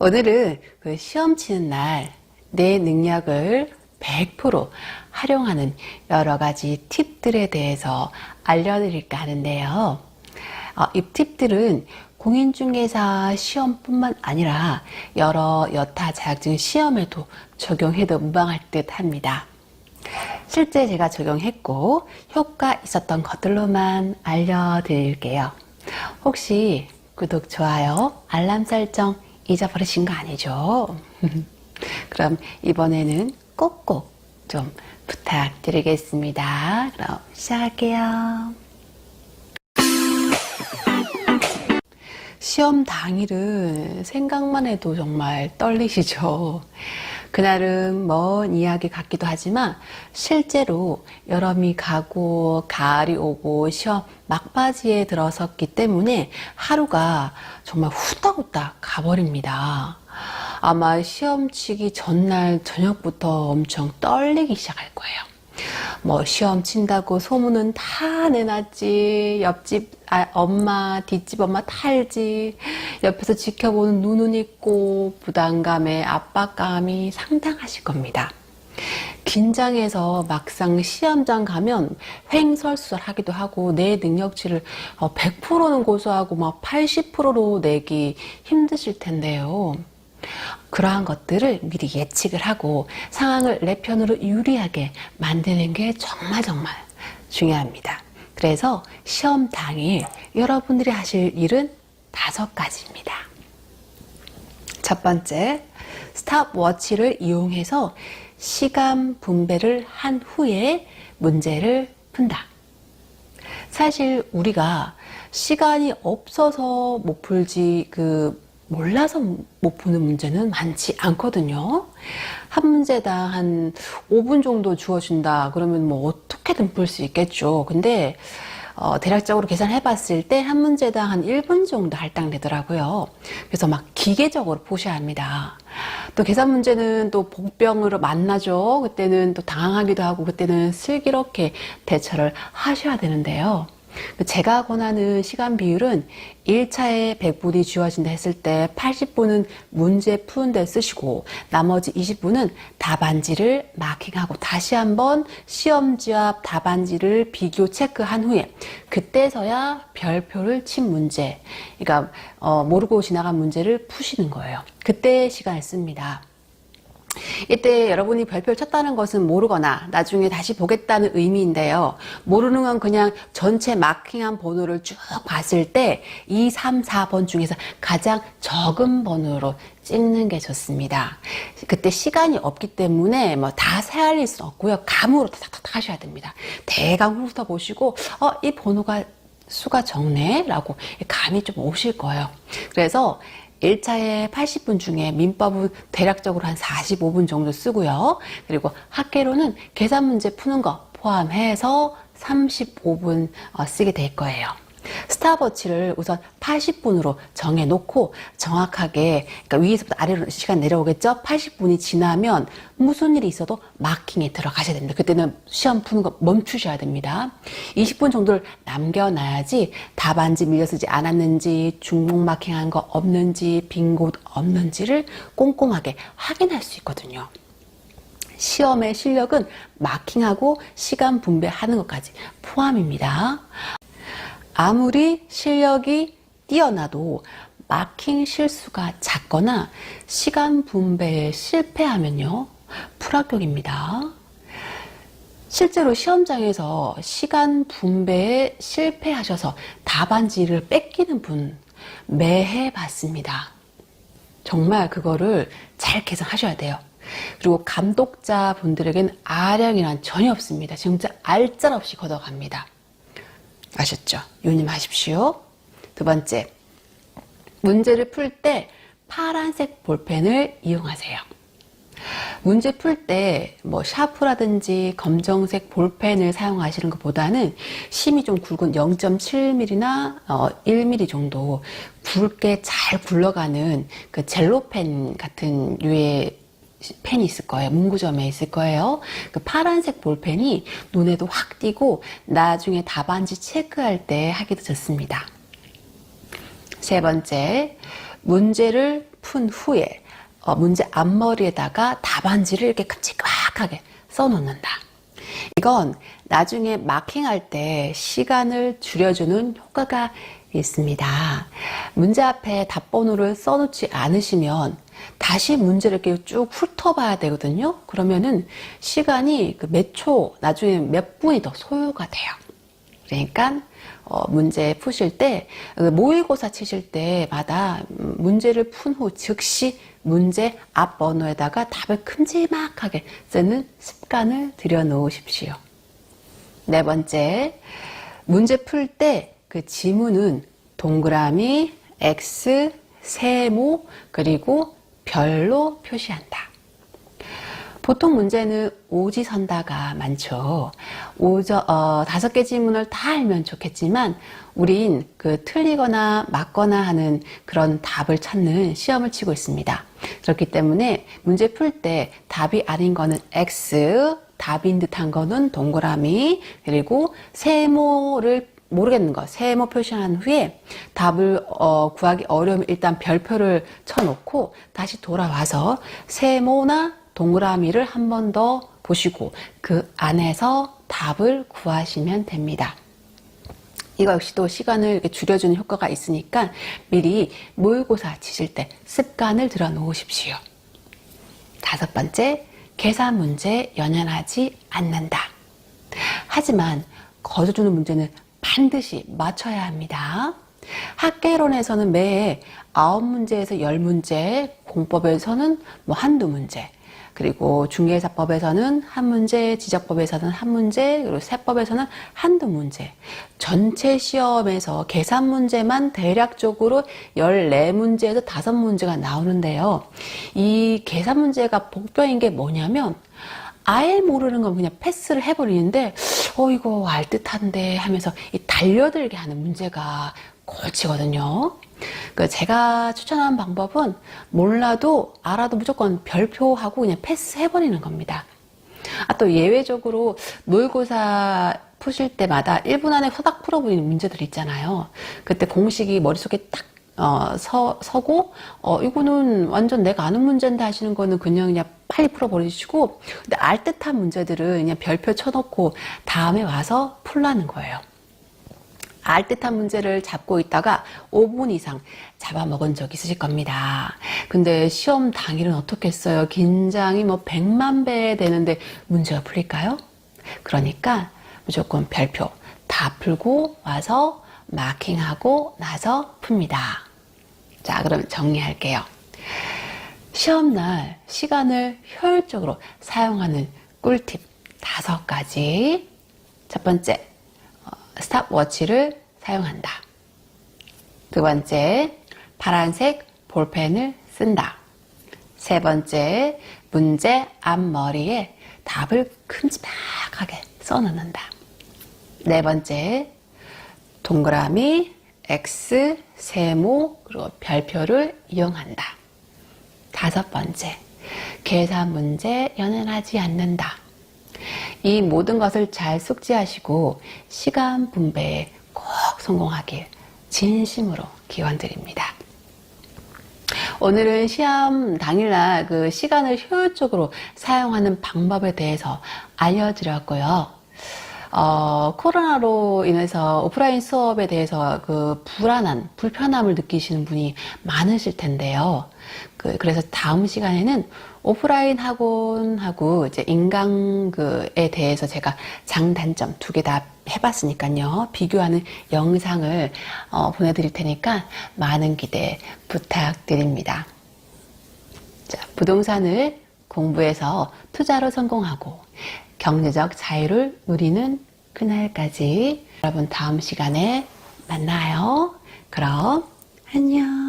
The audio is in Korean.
오늘은 그 시험 치는 날 내 능력을 100% 활용하는 여러 가지 팁들에 대해서 알려드릴까 하는데요. 이 팁들은 공인중개사 시험뿐만 아니라 여러 여타 자격증 시험에도 적용해도 무방할 듯 합니다. 실제 제가 적용했고 효과 있었던 것들로만 알려드릴게요. 혹시 구독, 좋아요, 알람 설정 잊어버리신 거 아니죠? 그럼 이번에는 꼭꼭 좀 부탁드리겠습니다. 그럼 시작할게요. 시험 당일은 생각만 해도 정말 떨리시죠? 그날은 먼 이야기 같기도 하지만 실제로 여름이 가고 가을이 오고 시험 막바지에 들어섰기 때문에 하루가 정말 후딱후딱 가버립니다. 아마 시험 치기 전날 저녁부터 엄청 떨리기 시작할 거예요. 뭐 시험 친다고 소문은 다 내놨지, 옆집 엄마, 뒷집 엄마 다 알지, 옆에서 지켜보는 눈은 있고 부담감에 압박감이 상당하실 겁니다. 긴장해서 막상 시험장 가면 횡설수설하기도 하고 내 능력치를 100%는 고수하고 막 80%로 내기 힘드실 텐데요. 그러한 것들을 미리 예측을 하고 상황을 내 편으로 유리하게 만드는 게 정말 중요합니다. 그래서 시험 당일 여러분들이 하실 일은 5가지입니다. 첫 번째, 스탑워치를 이용해서 시간 분배를 한 후에 문제를 푼다. 사실 우리가 시간이 없어서 못 풀지 몰라서 못 푸는 문제는 많지 않거든요. 한 문제당 한 5분 정도 주어준다 그러면 뭐 어떻게든 풀 수 있겠죠. 근데 대략적으로 계산해 봤을 때 한 문제당 한 1분 정도 할당되더라고요. 그래서 막 기계적으로 푸셔야 합니다. 또 계산 문제는 또 복병으로 만나죠. 그때는 또 당황하기도 하고 그때는 슬기롭게 대처를 하셔야 되는데요. 제가 권하는 시간 비율은 1차에 100분이 주어진다 했을 때 80분은 문제 푸는 데 쓰시고 나머지 20분은 답안지를 마킹하고 다시 한번 시험지 앞 답안지를 비교 체크한 후에 그때서야 별표를 친 문제, 그러니까 모르고 지나간 문제를 푸시는 거예요. 그때 시간을 씁니다. 이때 여러분이 별표를 쳤다는 것은 모르거나 나중에 다시 보겠다는 의미인데요. 모르는 건 그냥 전체 마킹한 번호를 쭉 봤을 때 2, 3, 4번 중에서 가장 적은 번호로 찍는 게 좋습니다. 그때 시간이 없기 때문에 뭐 다 세알릴 수 없고요. 감으로 탁탁탁 하셔야 됩니다. 대강 훑어보시고 이 번호가 수가 적네 라고 감이 좀 오실 거예요. 그래서 1차에 80분 중에 민법은 대략적으로 한 45분 정도 쓰고요. 그리고 학계로는 계산 문제 푸는 거 포함해서 35분 쓰게 될 거예요. 스탑워치를 우선 80분으로 정해놓고 정확하게, 그러니까 위에서부터 아래로 시간 내려오겠죠? 80분이 지나면 무슨 일이 있어도 마킹에 들어가셔야 됩니다. 그때는 시험 푸는 거 멈추셔야 됩니다. 20분 정도를 남겨놔야지 답안지 밀려 쓰지 않았는지, 중복 마킹한 거 없는지, 빈 곳 없는지를 꼼꼼하게 확인할 수 있거든요. 시험의 실력은 마킹하고 시간 분배하는 것까지 포함입니다. 아무리 실력이 뛰어나도 마킹 실수가 작거나 시간 분배에 실패하면요, 불합격입니다. 실제로 시험장에서 시간 분배에 실패하셔서 답안지를 뺏기는 분 매해 봤습니다. 정말 그거를 잘 계산하셔야 돼요. 그리고 감독자 분들에게는 아량이란 전혀 없습니다. 진짜 알짤없이 걷어갑니다. 아셨죠? 유념하십시오. 두 번째, 문제를 풀 때 파란색 볼펜을 이용하세요. 문제 풀 때 뭐 샤프라든지 검정색 볼펜을 사용하시는 것보다는 심이 좀 굵은 0.7mm나 1mm 정도 굵게 잘 굴러가는 그 젤로펜 같은 류의 펜이 있을 거예요. 문구점에 있을 거예요. 그 파란색 볼펜이 눈에도 확 띄고 나중에 답안지 체크할 때 하기도 좋습니다. 세 번째, 문제를 푼 후에 문제 앞머리에다가 답안지를 이렇게 큼직하게 써놓는다. 이건 나중에 마킹할 때 시간을 줄여주는 효과가 있습니다. 문제 앞에 답번호를 써놓지 않으시면 다시 문제를 이렇게 쭉 훑어봐야 되거든요. 그러면은 시간이 몇 초, 나중에 몇 분이 더 소요가 돼요. 그러니까 문제 푸실 때, 모의고사 치실 때마다 문제를 푼 후 즉시 문제 앞번호에다가 답을 큼지막하게 쓰는 습관을 들여 놓으십시오. 네 번째, 문제 풀 때 그 지문은 동그라미, X, 세모, 그리고 별로 표시한다. 보통 문제는 오지선다가 많죠. 5개 지문을 다 알면 좋겠지만 우린 틀리거나 맞거나 하는 그런 답을 찾는 시험을 치고 있습니다. 그렇기 때문에 문제 풀 때 답이 아닌 거는 X, 답인 듯한 거는 동그라미, 그리고 세모를 모르겠는 거 세모 표시한 후에 답을 구하기 어려우면 일단 별표를 쳐놓고 다시 돌아와서 세모나 동그라미를 한 번 더 보시고 그 안에서 답을 구하시면 됩니다. 이거 역시도 시간을 이렇게 줄여주는 효과가 있으니까 미리 모의고사 치실 때 습관을 들여 놓으십시오. 다섯 번째, 계산 문제 연연하지 않는다. 하지만 거저주는 문제는 반드시 맞춰야 합니다. 학계론에서는 매해 9문제에서 10문제, 공법에서는 한두 문제, 그리고 중개사법에서는 한 문제, 지적법에서는 한 문제, 그리고 세법에서는 한두 문제. 전체 시험에서 계산 문제만 대략적으로 14문제에서 5문제가 나오는데요. 이 계산 문제가 복병인 게 뭐냐면 아예 모르는 건 그냥 패스를 해버리는데 이거 알듯한데 하면서 이 달려들게 하는 문제가 골치거든요. 제가 추천하는 방법은 몰라도 알아도 무조건 별표하고 그냥 패스해버리는 겁니다. 또 예외적으로 모의고사 푸실 때마다 1분 안에 허닥 풀어버리는 문제들 있잖아요. 그때 공식이 머릿속에 딱 서고 이거는 완전 내가 아는 문제인데 하시는 거는 그냥 빨리 풀어버리시고, 근데 알듯한 문제들은 그냥 별표 쳐놓고 다음에 와서 풀라는 거예요. 알듯한 문제를 잡고 있다가 5분 이상 잡아먹은 적 있으실 겁니다. 근데 시험 당일은 어떻겠어요? 긴장이 100만 배 되는데 문제가 풀릴까요? 그러니까 무조건 별표 다 풀고 와서 마킹하고 나서 풉니다. 자, 그럼 정리할게요. 시험날 시간을 효율적으로 사용하는 꿀팁 5가지. 첫 번째, 스탑워치를 사용한다. 두 번째, 파란색 볼펜을 쓴다. 세 번째, 문제 앞머리에 답을 큼지막하게 써놓는다. 네 번째, 동그라미, X, 세모, 그리고 별표를 이용한다. 다섯 번째, 계산 문제 연연하지 않는다. 이 모든 것을 잘 숙지하시고 시간 분배에 꼭 성공하길 진심으로 기원드립니다. 오늘은 시험 당일날 시간을 효율적으로 사용하는 방법에 대해서 알려드렸고요. 코로나로 인해서 오프라인 수업에 대해서 불편함을 느끼시는 분이 많으실 텐데요. 그래서 다음 시간에는 오프라인 학원하고 이제 인강에 대해서 제가 장단점 2개 다 해봤으니까요. 비교하는 영상을 보내드릴 테니까 많은 기대 부탁드립니다. 자, 부동산을 공부해서 투자로 성공하고 경제적 자유를 누리는 그날까지 여러분 다음 시간에 만나요. 그럼 안녕.